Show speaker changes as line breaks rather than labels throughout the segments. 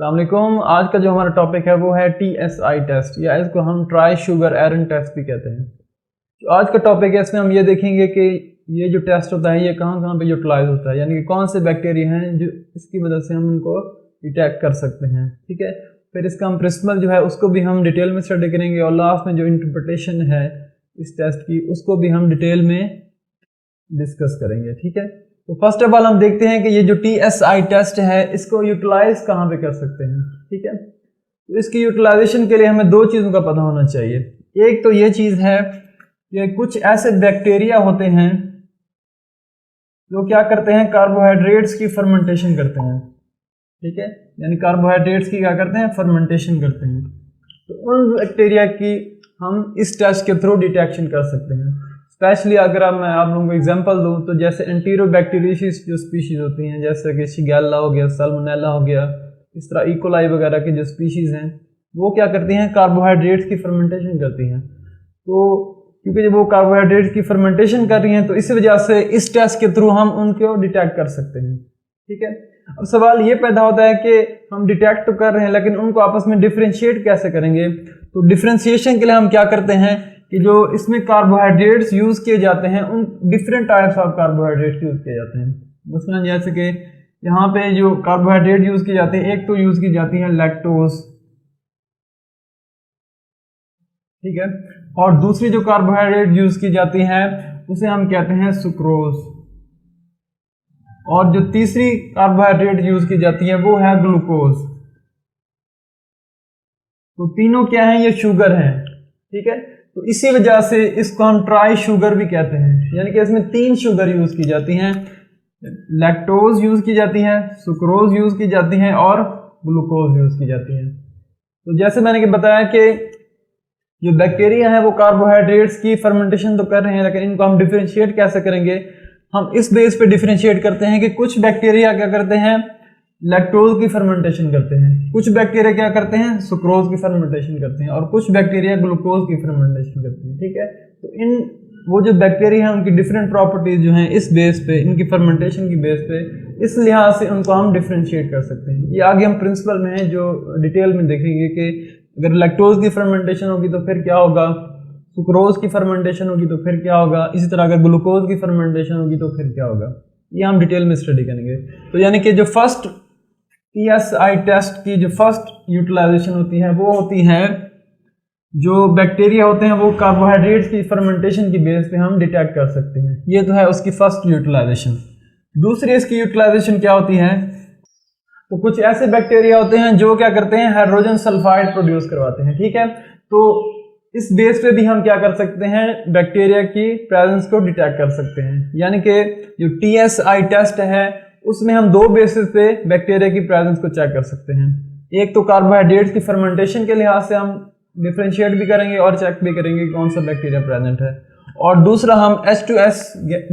अस्सलाम वालेकुम। आज का जो हमारा टॉपिक है वो है TSI टेस्ट, या इसको हम ट्राई शुगर एरन टेस्ट भी कहते हैं। तो आज का टॉपिक है, इसमें हम ये देखेंगे कि ये जो टेस्ट होता है ये कहाँ कहाँ पे यूटिलाइज होता है, यानी कि कौन से बैक्टीरिया हैं जो इसकी मदद से हम उनको डिटेक्ट कर सकते हैं। ठीक है, फिर इसका हम प्रिंसिपल जो है उसको भी हम डिटेल में स्टडी करेंगे, और लास्ट में जो इंटरप्रिटेशन है इस टेस्ट की उसको भी हम डिटेल में डिस्कस करेंगे। ठीक है, तो फर्स्ट ऑफ ऑल हम देखते हैं कि ये जो TSI टेस्ट है इसको यूटिलाइज कहाँ पे कर सकते हैं। ठीक है, तो इसकी यूटिलाइजेशन के लिए हमें दो चीज़ों का पता होना चाहिए। एक तो ये चीज़ है कि कुछ ऐसे बैक्टीरिया होते हैं जो क्या करते हैं, कार्बोहाइड्रेट्स की फर्मेंटेशन करते हैं। ठीक है, यानी कार्बोहाइड्रेट्स की क्या करते हैं, फर्मेंटेशन करते हैं। तो उन बैक्टीरिया की हम इस टेस्ट के थ्रू डिटेक्शन कर सकते हैं। स्पेशली अगर मैं आप लोगों को एग्जांपल दूं तो जैसे एंटीरोबैक्टीरियसिस जो स्पीशीज होती हैं, जैसे कि शिगेल्ला हो गया, साल्मोनेला हो गया, इस तरह इकोलाई वगैरह की जो स्पीशीज हैं वो क्या करती हैं, कार्बोहाइड्रेट्स की फर्मेंटेशन करती हैं। तो क्योंकि जब वो कार्बोहाइड्रेट्स की फर्मेंटेशन कर रही हैं तो इस वजह से इस टेस्ट के थ्रू हम उनको डिटेक्ट कर सकते हैं। ठीक है, अब सवाल ये पैदा होता है कि हम डिटेक्ट तो कर रहे हैं लेकिन उनको आपस में डिफ्रेंशिएट कैसे करेंगे। तो डिफ्रेंशिएशन के लिए हम क्या करते हैं कि जो इसमें कार्बोहाइड्रेट्स यूज किए जाते हैं उन different types of carbohydrates use किए जाते हैं। मसलन जैसे कि यहाँ पे जो कार्बोहाइड्रेट यूज की जाती है, एक तो यूज की जाती है लैक्टोज, ठीक है, और दूसरी जो कार्बोहाइड्रेट यूज की जाती है उसे हम कहते हैं सुक्रोज, और जो तीसरी कार्बोहाइड्रेट यूज की जाती है वो है ग्लूकोज। तो तीनों क्या है, ये शुगर है। ठीक है, तो इसी वजह से इसको हम ट्राई शुगर भी कहते हैं, यानी कि इसमें तीन शुगर यूज की जाती हैं, लैक्टोज यूज की जाती है, सुक्रोज यूज की जाती है और ग्लूकोज यूज की जाती है। तो जैसे मैंने बताया कि जो बैक्टीरिया है वो कार्बोहाइड्रेट्स की फर्मेंटेशन तो कर रहे हैं, लेकिन इनको हम डिफरेंशिएट कैसे करेंगे। हम इस बेस पे डिफरेंशिएट करते हैं कि कुछ बैक्टीरिया क्या करते हैं, लैक्टोज की फर्मेंटेशन करते हैं, कुछ बैक्टीरिया क्या करते हैं, सुक्रोज की फर्मेंटेशन करते हैं, और कुछ बैक्टीरिया ग्लूकोज की फर्मेंटेशन करते हैं। ठीक है, तो इन वो जो बैक्टीरिया हैं उनकी डिफरेंट प्रॉपर्टीज जो हैं इस बेस पे, इनकी फर्मेंटेशन की बेस पे, इस लिहाज से उनको हम डिफरेंशिएट कर सकते हैं। ये आगे हम प्रिंसिपल में है जो डिटेल में देखेंगे कि अगर लैक्टोज की फर्मेंटेशन होगी तो फिर क्या होगा, सुक्रोज की फर्मेंटेशन होगी तो फिर क्या होगा, इसी तरह अगर ग्लूकोज की फर्मेंटेशन होगी तो फिर क्या होगा, ये हम डिटेल में स्टडी करेंगे। तो यानी कि जो फर्स्ट TSI टेस्ट की जो फर्स्ट यूटिलाइजेशन होती है वो होती है जो बैक्टीरिया होते हैं वो कार्बोहाइड्रेट्स की फर्मेंटेशन की बेस पे हम डिटेक्ट कर सकते हैं। ये तो है उसकी फर्स्ट यूटिलाइजेशन। दूसरी इसकी यूटिलाइजेशन क्या होती है, तो कुछ ऐसे बैक्टीरिया होते हैं जो क्या करते हैं, हाइड्रोजन सल्फाइड प्रोड्यूस करवाते हैं। ठीक है, तो इस बेस पे भी हम क्या कर सकते हैं, बैक्टीरिया की प्रेजेंस को डिटेक्ट कर सकते हैं। यानी कि जो TSI टेस्ट है उसमें हम दो बेसिस पे बैक्टीरिया की प्रेजेंस को चेक कर सकते हैं। एक तो कार्बोहाइड्रेट्स की फर्मेंटेशन के लिहाज से हम डिफरेंशिएट भी करेंगे और चेक भी करेंगे कौन सा बैक्टीरिया प्रेजेंट है, और दूसरा हम H2S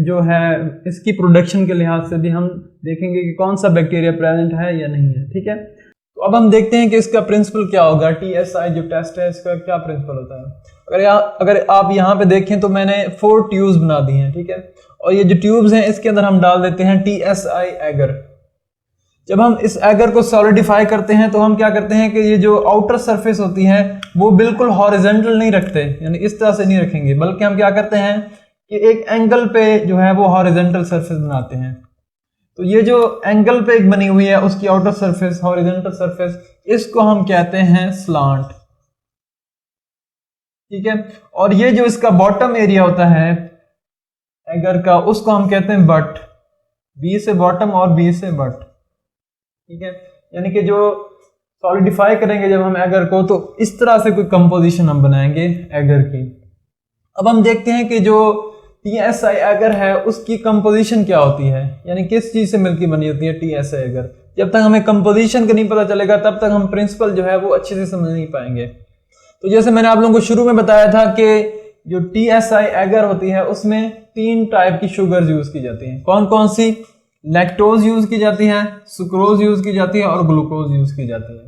जो है इसकी प्रोडक्शन के लिहाज से भी हम देखेंगे कि कौन सा बैक्टीरिया प्रेजेंट है या नहीं है। ठीक है, तो अब हम देखते हैं कि इसका प्रिंसिपल क्या होगा। TSI जो टेस्ट है इसका क्या प्रिंसिपल होता है। अगर आप यहाँ पे देखें तो मैंने 4 ट्यूब्स बना दी हैं। ठीक है, और ये जो ट्यूब्स हैं इसके अंदर हम डाल देते हैं TSI एगर। जब हम इस एगर को सॉलिडिफाई करते हैं तो हम क्या करते हैं कि ये जो आउटर सरफेस होती है वो बिल्कुल हॉरिजॉन्टल नहीं रखते, यानी इस तरह से नहीं रखेंगे, बल्कि हम क्या करते हैं कि एक एंगल पे जो है वो हॉरिजॉन्टल सरफेस बनाते हैं। तो ये जो एंगल पे एक बनी हुई है उसकी आउटर सरफेस, हॉरिजॉन्टल सरफेस, इसको हम कहते हैं स्लांट। ठीक है, और ये जो इसका बॉटम एरिया होता है एगर का उसको हम कहते हैं बट, बी से बॉटम और बी से बट। ठीक है, यानी कि जो सॉलिडिफाई करेंगे जब हम एगर को तो इस तरह से कोई कंपोजिशन हम बनाएंगे एगर की। अब हम देखते हैं कि जो TSI एगर है उसकी कंपोजिशन क्या होती है, यानी किस चीज से मिलकर बनी होती है TSI एगर। जब तक हमें कंपोजिशन का नहीं पता चलेगा तब तक हम प्रिंसिपल जो है वो अच्छे से समझ नहीं पाएंगे। तो जैसे मैंने आप लोगों को शुरू में बताया था कि जो TSI एगर होती है उसमें 3 टाइप की शुगर यूज की जाती हैं। कौन कौन सी, लैक्टोज यूज की जाती है, सुक्रोज यूज की जाती है और ग्लूकोज यूज की जाती है।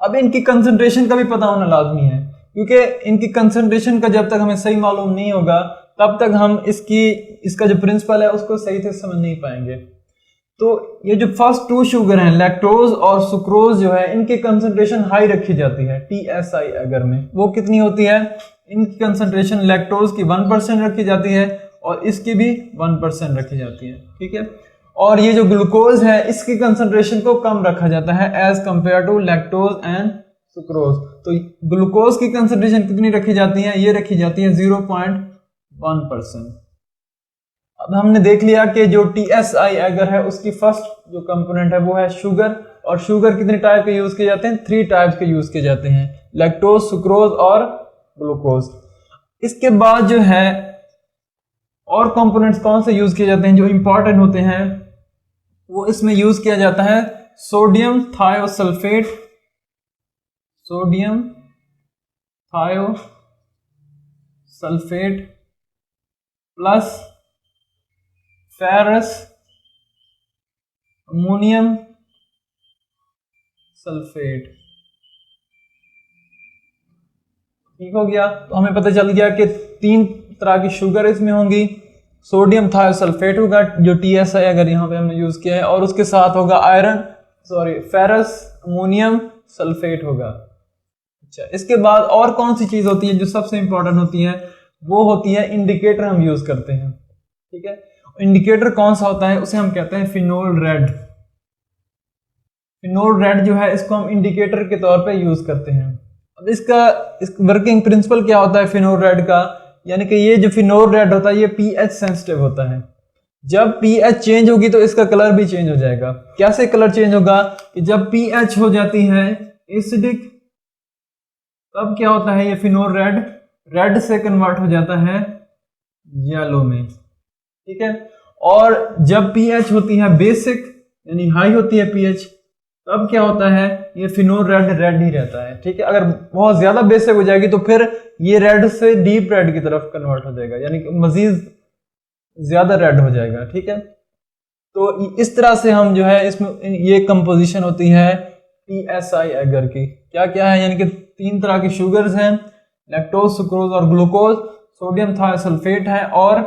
अब इनकी कंसंट्रेशन का भी पता होना लाजमी है, क्योंकि इनकी कंसंट्रेशन का जब तक हमें सही मालूम नहीं होगा तब तक हम इसका जो प्रिंसिपल है उसको सही से समझ नहीं पाएंगे। तो ये जो फर्स्ट टू शुगर हैं लैक्टोज और सुक्रोज जो है इनकी कंसंट्रेशन हाई रखी जाती है TSI अगर में। वो कितनी होती है, इनकी कंसंट्रेशन लैक्टोज की 1% रखी जाती है और इसकी भी 1% रखी जाती है, ठीक है। और ये जो ग्लूकोज है इसकी कंसंट्रेशन को कम रखा जाता है as compared to lactose and sucrose. तो ग्लूकोज की कंसंट्रेशन कितनी रखी जाती है, ये रखी जाती है 0.1%। अब हमने देख लिया कि जो TSI एगर है उसकी फर्स्ट जो कंपोनेंट है वो है शुगर, और शुगर कितने टाइप के यूज किए जाते हैं, 3 टाइप्स के यूज किए जाते हैं, लैक्टोज, सुक्रोज और ग्लूकोज। इसके बाद जो है और कंपोनेंट्स कौन से यूज किए जाते हैं जो इंपॉर्टेंट होते हैं, वो इसमें यूज किया जाता है sodium thiosulphate, sodium thiosulphate plus ferrous ammonium sulphate. ठीक हो गया। तो हमें पता चल गया कि 3 तरह की शुगर इसमें होंगी, सोडियम थायोसल्फेट होगा जो TSI अगर यहाँ पे हमने यूज किया है, और उसके साथ होगा फेरस अमोनियम सल्फेट होगा। अच्छा, इसके बाद और कौन सी चीज होती है जो सबसे इंपॉर्टेंट होती है, वो होती है इंडिकेटर हम यूज करते हैं, ठीक है। इंडिकेटर कौन सा होता है, उसे हम कहते हैं फिनोल रेड। फिनोल रेड जो है इसको हम इंडिकेटर के तौर पे यूज करते हैं। अब इस वर्किंग प्रिंसिपल क्या होता है फिनोल रेड का, यानी कि ये जो फिनोल रेड होता है ये pH सेंसिटिव होता है। जब pH चेंज होगी तो इसका कलर भी चेंज हो जाएगा। कैसे कलर चेंज होगा कि जब pH हो जाती है एसिडिक, तब क्या होता है ये फिनोल रेड से कन्वर्ट हो जाता है येलो में, ठीक है। और जब pH होती है बेसिक यानी हाई होती है pH, तब क्या होता है ये फिनोल रेड ही रहता है, ठीक है। अगर बहुत ज्यादा बेसिक हो जाएगी तो फिर ये रेड से डीप रेड की तरफ कन्वर्ट हो जाएगा, यानी कि मजीद ज्यादा रेड हो जाएगा, ठीक है। तो इस तरह से हम जो है इसमें ये कंपोजिशन होती है TSI एगर की। क्या क्या है, यानी कि 3 तरह की शुगर्स हैं, लैक्टोज, सुक्रोज और ग्लूकोज, सोडियम थायोसल्फेट है और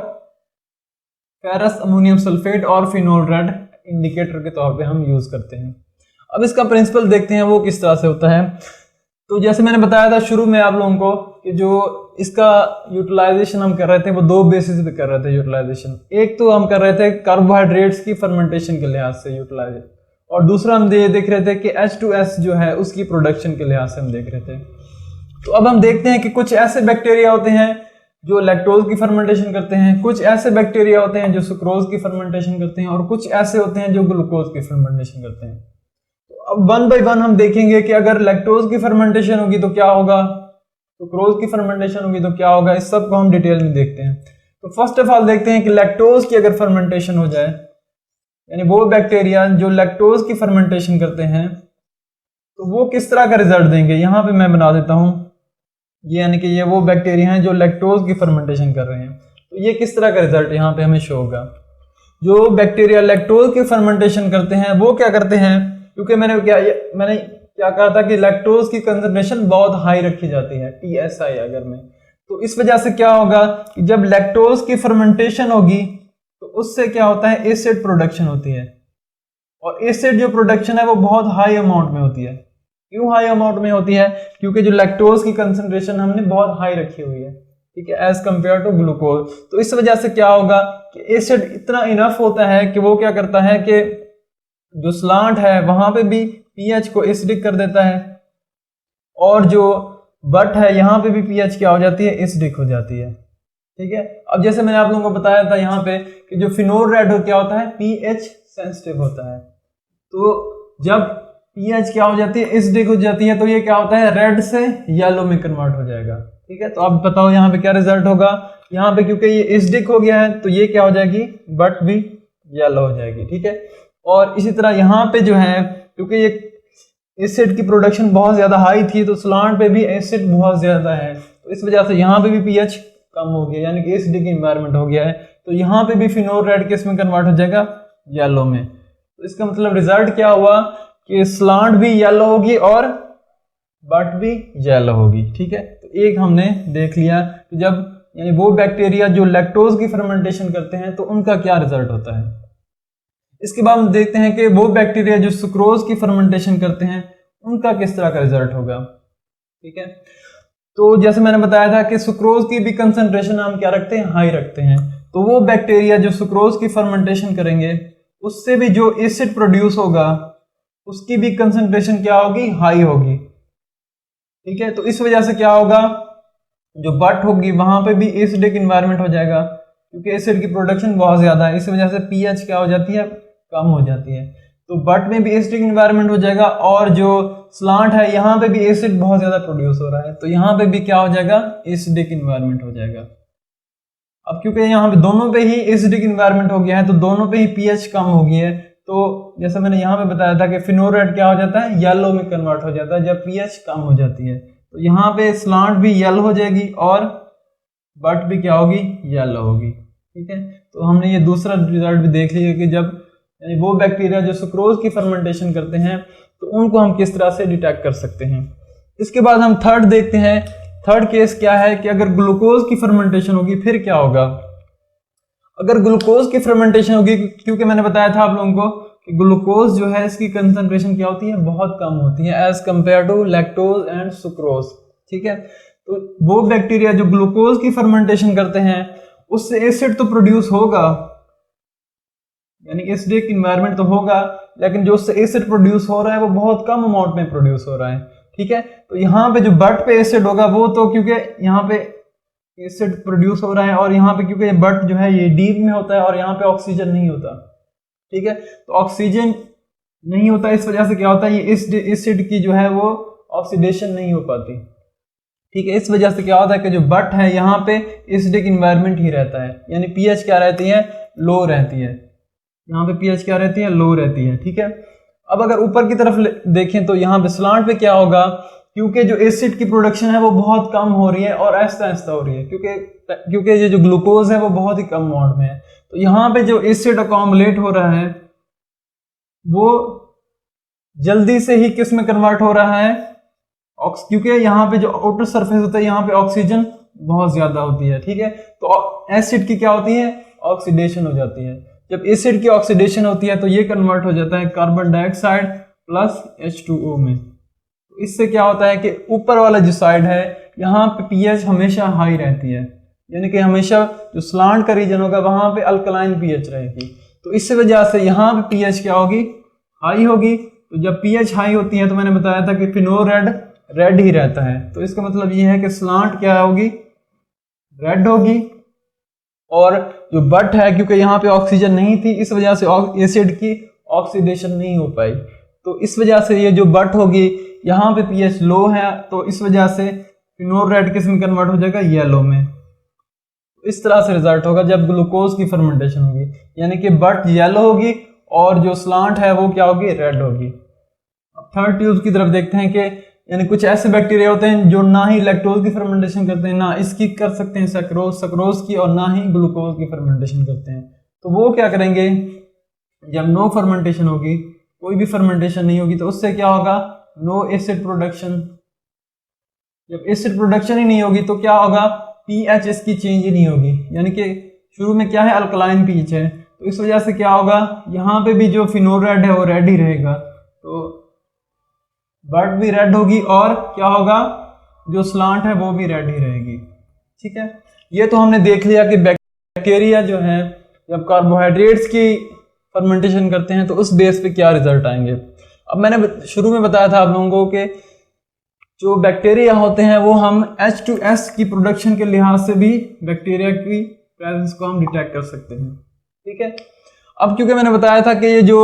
फेरस अमोनियम सल्फेट और फिनोल रेड इंडिकेटर के तौर पे हम यूज करते हैं। अब इसका प्रिंसिपल देखते हैं वो किस तरह से होता है। तो जैसे मैंने बताया था शुरू में आप लोगों को कि जो इसका यूटिलाइजेशन हम कर रहे थे वो 2 बेसिस पे कर रहे थे यूटिलाइजेशन। एक तो हम कर रहे थे कार्बोहाइड्रेट्स की फर्मेंटेशन के लिहाज से यूटिलाइज, और दूसरा हम देख रहे थे कि H2S जो है उसकी प्रोडक्शन के लिहाज से हम देख रहे थे। तो अब हम देखते हैं कि कुछ ऐसे बैक्टीरिया होते हैं जो लैक्टोज की फर्मेंटेशन करते हैं, कुछ ऐसे बैक्टीरिया होते हैं जो सुक्रोज की फर्मेंटेशन करते हैं, और कुछ ऐसे होते हैं जो ग्लूकोज की फर्मेंटेशन करते हैं। तो अब 1 बाय 1 हम देखेंगे कि अगर लैक्टोज की फर्मेंटेशन होगी तो क्या होगा, सुक्रोज की फर्मेंटेशन होगी तो क्या होगा, इस सब को हम डिटेल में देखते हैं। तो फर्स्ट ऑफ ऑल देखते हैं कि लैक्टोज की अगर फर्मेंटेशन हो जाए, यानी वो बैक्टीरिया जो लैक्टोज की फर्मेंटेशन करते हैं, तो वो किस तरह का रिजल्ट देंगे। यहाँ पे मैं बना देता हूँ, ये यानी कि ये वो बैक्टीरिया हैं जो लैक्टोज की फर्मेंटेशन कर रहे हैं। तो ये किस तरह का रिजल्ट यहाँ पे हमें शो होगा। जो बैक्टीरिया लैक्टोज की फर्मेंटेशन करते हैं वो क्या करते हैं, क्योंकि मैंने क्या कहा था कि लैक्टोज की कंसंट्रेशन बहुत हाई रखी जाती है TSI अगर में, तो इस वजह से क्या होगा कि जब लैक्टोज की फर्मेंटेशन होगी तो उससे क्या होता है एसिड प्रोडक्शन होती है, और एसिड जो प्रोडक्शन है वो बहुत हाई अमाउंट में होती है। क्यों हाई अमाउंट में होती है, क्योंकि जो लैक्टोज की कंसंट्रेशन हमने बहुत हाई रखी हुई है, ठीक है, एज कंपेयर टू ग्लूकोज। तो इस वजह से क्या होगा कि एसिड इतना इनफ होता है कि वो क्या करता है कि जो स्लांट है वहां पे भी pH को एसिडिक कर देता है, और जो बट है यहाँ पे भी pH क्या हो जाती है, एसिडिक हो जाती है, ठीक है। अब जैसे मैंने आप लोगों को बताया था यहाँ पे कि जो फिनोल रेड क्या होता है pH सेंसिटिव होता है। तो जब pH क्या हो जाती है, एसिडिक हो जाती है, तो ये क्या होता है रेड से येलो में कन्वर्ट हो जाएगा, ठीक है। तो अब बताओ यहाँ पे क्या रिजल्ट होगा। यहाँ पे क्योंकि ये एसिडिक हो गया है तो ये क्या हो जाएगी, बट भी येलो हो जाएगी, ठीक है। और इसी तरह यहाँ पे जो है क्योंकि ये एसिड की प्रोडक्शन बहुत ज्यादा हाई थी तो स्लांट पे भी एसिड बहुत ज्यादा है, तो इस वजह से यहाँ पे भी pH कम हो गया, यानी कि एसिडिक एनवायरनमेंट हो गया है, तो यहाँ पे भी फिनोल रेड किस में कन्वर्ट हो जाएगा, येलो में। तो इसका मतलब रिजल्ट क्या हुआ कि स्लांट भी येलो होगी और बट भी येलो होगी, ठीक है। तो एक हमने देख लिया कि जब यानी वो बैक्टीरिया जो लैक्टोज की फर्मेंटेशन करते हैं तो उनका क्या रिजल्ट होता है। इसके बाद हम देखते हैं कि वो बैक्टीरिया जो सुक्रोज की फर्मेंटेशन करते हैं उनका किस तरह का रिजल्ट होगा। ठीक है, तो जैसे मैंने बताया था कि सुक्रोज की भी कंसंट्रेशन हम क्या रखते हैं, हाई रखते हैं। तो वो बैक्टीरिया जो सुक्रोज की फर्मेंटेशन करेंगे उससे भी जो एसिड प्रोड्यूस होगा उसकी भी कंसंट्रेशन क्या होगी, हाई होगी। ठीक है, तो इस वजह से क्या होगा, जो बट होगी वहां पे भी एसिडिक इन्वायरमेंट हो जाएगा, क्योंकि एसिड की प्रोडक्शन बहुत ज्यादा है। इस वजह से पीएच क्या हो जाती है, कम हो जाती है। तो बट में भी एसिडिक इन्वायरमेंट हो जाएगा, और जो स्लांट है यहाँ पे भी एसिड बहुत ज्यादा प्रोड्यूस हो रहा है, तो यहाँ पे भी क्या हो जाएगा, एसिडिक इन्वायरमेंट हो जाएगा। अब क्योंकि यहाँ पे दोनों पे ही एसिडिक इन्वायरमेंट हो गया है, तो दोनों पे ही पीएच कम हो गई है, तो जैसे मैंने यहाँ पे बताया था कि फिनोल क्या हो जाता है, येलो में कन्वर्ट हो जाता है जब पीएच कम हो जाती है। तो यहाँ पे स्लांट भी येलो हो जाएगी और बट भी क्या होगी, येलो होगी। ठीक है, तो हमने ये दूसरा रिजल्ट भी देख लिया कि जब यानी वो बैक्टीरिया जो सुक्रोज की फर्मेंटेशन करते हैं तो उनको हम किस तरह से डिटेक्ट कर सकते हैं। इसके बाद हम थर्ड देखते हैं। थर्ड केस क्या है कि अगर ग्लूकोज की फर्मेंटेशन होगी फिर क्या होगा। अगर ग्लूकोज की फर्मेंटेशन होगी, क्योंकि मैंने बताया था आप लोगों को कि ग्लूकोज जो है इसकी कंसंट्रेशन क्या होती है, बहुत कम होती है as compared to lactose and sucrose. ठीक है, तो वो बैक्टीरिया जो ग्लूकोज की फर्मेंटेशन करते हैं उससे एसिड तो प्रोड्यूस होगा, यानी एसिडिक इन्वायरमेंट तो होगा, लेकिन जो उससे एसिड प्रोड्यूस हो रहा है वो बहुत कम अमाउंट में प्रोड्यूस हो रहा है। ठीक है, तो यहाँ पे जो बट पे एसिड होगा वो तो क्योंकि यहाँ पे एसिड प्रोड्यूस हो रहा है, और यहाँ पे क्योंकि बट जो है ये डीप में होता है और यहाँ पे ऑक्सीजन नहीं होता। ठीक है, तो ऑक्सीजन नहीं होता, इस वजह से क्या होता है, ये एसिड की जो है वो ऑक्सीडेशन नहीं हो पाती। ठीक है, इस वजह से क्या होता है कि जो बट है यहाँ पे एसिडिक इन्वायरमेंट ही रहता है, यानी पीएच क्या रहती है, लो रहती है। यहाँ पे पीएच क्या रहती है, लो रहती है। ठीक है, अब अगर ऊपर की तरफ देखें तो यहाँ पे स्लांट पे क्या होगा, क्योंकि जो एसिड की प्रोडक्शन है वो बहुत कम हो रही है और आहिस्ता आहिस्ता हो रही है, क्योंकि ये जो ग्लूकोज है वो बहुत ही कम अमाउंट में है, तो यहाँ पे जो एसिड अकोमुलेट हो रहा है वो जल्दी से ही किस में कन्वर्ट हो रहा है, क्योंकि यहाँ पे जो आउटर सरफेस होता है यहाँ पे ऑक्सीजन बहुत ज्यादा होती है। ठीक है, तो एसिड की क्या होती है, ऑक्सीडेशन हो जाती है। जब एसिड की ऑक्सीडेशन होती है तो ये कन्वर्ट हो जाता है कार्बन डाइऑक्साइड प्लस H2O में। तो इससे क्या होता है कि ऊपर वाला जो साइड है यहाँ पे पीएच हमेशा हाई रहती है, यानी कि हमेशा जो स्लांट का रीजन होगा वहां पे अल्कलाइन पीएच रहेगी। तो इस वजह से यहाँ पे पीएच क्या होगी, हाई होगी। तो जब पीएच हाई होती है तो मैंने बताया था कि फिनोल रेड ही रहता है, तो इसका मतलब ये है कि स्लांट क्या होगी, रेड होगी। और जो बट है क्योंकि यहाँ पे ऑक्सीजन नहीं थी इस वजह से एसिड की ऑक्सीडेशन नहीं हो पाई, तो इस वजह से ये जो बट होगी यहाँ पे पीएच लो है, तो इस वजह से फिनोल रेड किस में कन्वर्ट हो जाएगा, येलो में। इस तरह से रिजल्ट होगा जब ग्लूकोज की फर्मेंटेशन होगी, यानी कि बट येलो होगी और जो स्लांट है वो क्या होगी, रेड होगी। अब थर्ड ट्यूब की तरफ देखते हैं कि यानी कुछ ऐसे बैक्टीरिया होते हैं जो ना ही लैक्टोज की फर्मेंटेशन करते हैं, ना इसकी कर सकते हैं सक्रोज की, और ना ही ग्लूकोज की फर्मेंटेशन करते हैं। तो वो क्या करेंगे, जब नो फर्मेंटेशन होगी, कोई भी फर्मेंटेशन नहीं होगी, तो उससे क्या होगा, नो एसिड प्रोडक्शन। जब एसिड प्रोडक्शन ही नहीं होगी तो क्या होगा, पीएच इसकी चेंज ही नहीं होगी, यानी कि शुरू में क्या है, अल्कलाइन पीएच है, तो इस वजह से क्या होगा, यहाँ पे भी जो फिनोल रेड है वो रेड ही रहेगा, तो बट भी रेड होगी, और क्या होगा, जो स्लांट है वो भी रेड ही रहेगी। ठीक है, ये तो हमने देख लिया कि बैक्टीरिया जो है जब कार्बोहाइड्रेट्स की फर्मेंटेशन करते हैं तो उस बेस पे क्या रिजल्ट आएंगे। अब मैंने शुरू में बताया था आप लोगों को कि जो बैक्टीरिया होते हैं वो हम H2S की प्रोडक्शन के लिहाज से भी बैक्टीरिया की प्रेजेंस को हम डिटेक्ट कर सकते हैं। ठीक है, अब क्योंकि मैंने बताया था कि ये जो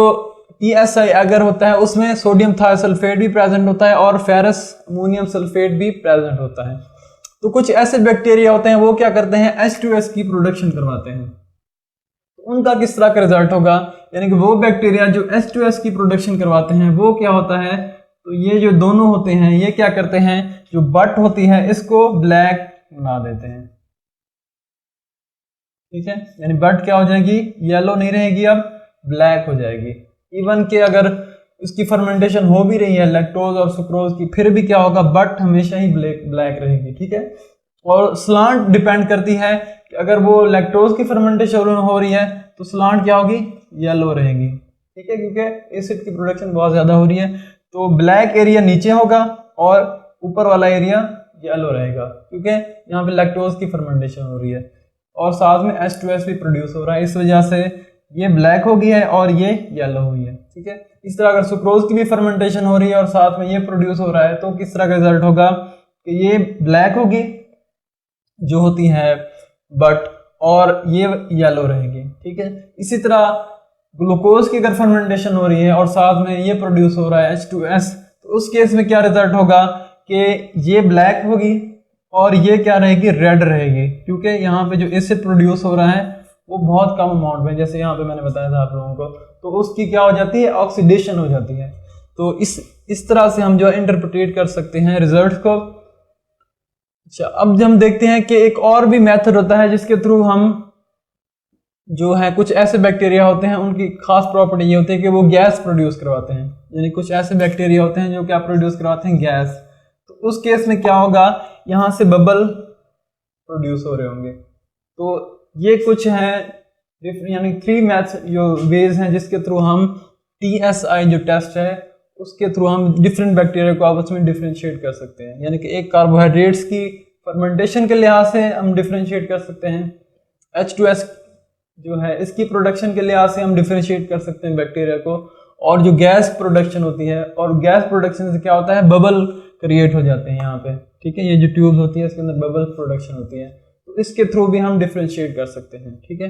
TSI अगर होता है उसमें सोडियम थायोसल्फेट भी प्रेजेंट होता है और फेरस अमोनियम सल्फेट भी प्रेजेंट होता है, तो कुछ ऐसे बैक्टीरिया होते हैं वो क्या करते हैं, H2S की प्रोडक्शन करवाते हैं। तो उनका किस तरह का रिजल्ट होगा, यानी कि वो बैक्टीरिया जो H2S की प्रोडक्शन करवाते हैं वो क्या होता है, तो ये जो दोनों होते हैं ये क्या करते हैं, जो बट होती है इसको ब्लैक बना देते हैं। ठीक है, यानी बट क्या हो जाएगी, येलो नहीं रहेगी, अब ब्लैक हो जाएगी। इवन के अगर इसकी फर्मेंटेशन हो भी रही है लैक्टोज और सुक्रोज की, फिर भी क्या होगा, बट हमेशा ही ब्लैक रहेगी। ठीक है, और स्लांट डिपेंड करती है कि अगर वो लैक्टोज की फर्मेंटेशन हो रही है तो स्लांट क्या होगी, येलो रहेगी। ठीक है, क्योंकि एसिड की प्रोडक्शन बहुत ज़्यादा हो रही है। तो ब्लैक एरिया नीचे होगा और ऊपर वाला एरिया येलो रहेगा, क्योंकि यहाँ पे लैक्टोज की फर्मेंटेशन हो रही है और साथ में H2S भी प्रोड्यूस हो रहा है, इस वजह से ये ब्लैक हो गई है और ये येलो हुई है। ठीक है, इस तरह अगर सुक्रोज की भी फर्मेंटेशन हो रही है और साथ में ये प्रोड्यूस हो रहा है तो किस तरह का रिजल्ट होगा कि ये ब्लैक होगी जो होती है बट, और ये येलो रहेगी। ठीक है, इसी तरह ग्लूकोज की अगर फर्मेंटेशन हो रही है और साथ में ये प्रोड्यूस हो रहा है H2S, तो उस केस में क्या रिजल्ट होगा कि ये ब्लैक होगी और ये क्या रहेगी, रेड रहेगी, क्योंकि यहाँ पे जो एसिड प्रोड्यूस हो रहा है वो बहुत कम अमाउंट में, जैसे यहाँ पे मैंने बताया था आप लोगों को, तो उसकी क्या हो जाती है, ऑक्सीडेशन हो जाती है। तो इस तरह से हम जो है इंटरप्रेट कर सकते हैं रिजल्ट को। अच्छा, अब हम देखते हैं कि एक और भी मेथड होता है जिसके थ्रू हम जो है कुछ ऐसे बैक्टीरिया होते हैं उनकी खास प्रॉपर्टी ये होती है कि वो गैस प्रोड्यूस करवाते हैं, यानी कुछ ऐसे बैक्टीरिया होते हैं जो क्या प्रोड्यूस करवाते हैं, गैस। तो उस केस में क्या होगा, यहाँ से बबल प्रोड्यूस हो रहे होंगे। तो ये कुछ हैं यानी 3 मैथड जो वेज हैं जिसके थ्रू हम TSI जो टेस्ट है उसके थ्रू हम डिफरेंट बैक्टीरिया को आपस में डिफ्रेंशिएट कर सकते हैं। यानी कि एक कार्बोहाइड्रेट्स की फर्मेंटेशन के लिहाज से हम डिफ्रेंशिएट कर सकते हैं, H2S जो है इसकी प्रोडक्शन के लिहाज से हम डिफ्रेंशिएट कर सकते हैं बैक्टीरिया को, और जो गैस प्रोडक्शन होती है, और गैस प्रोडक्शन से क्या होता है, बबल क्रिएट हो जाते हैं यहाँ पे। ठीक है, ये जो ट्यूब्स होती है इसके अंदर बबल प्रोडक्शन होती है, तो इसके थ्रू भी हम डिफ्रेंशिएट कर सकते हैं। ठीक है।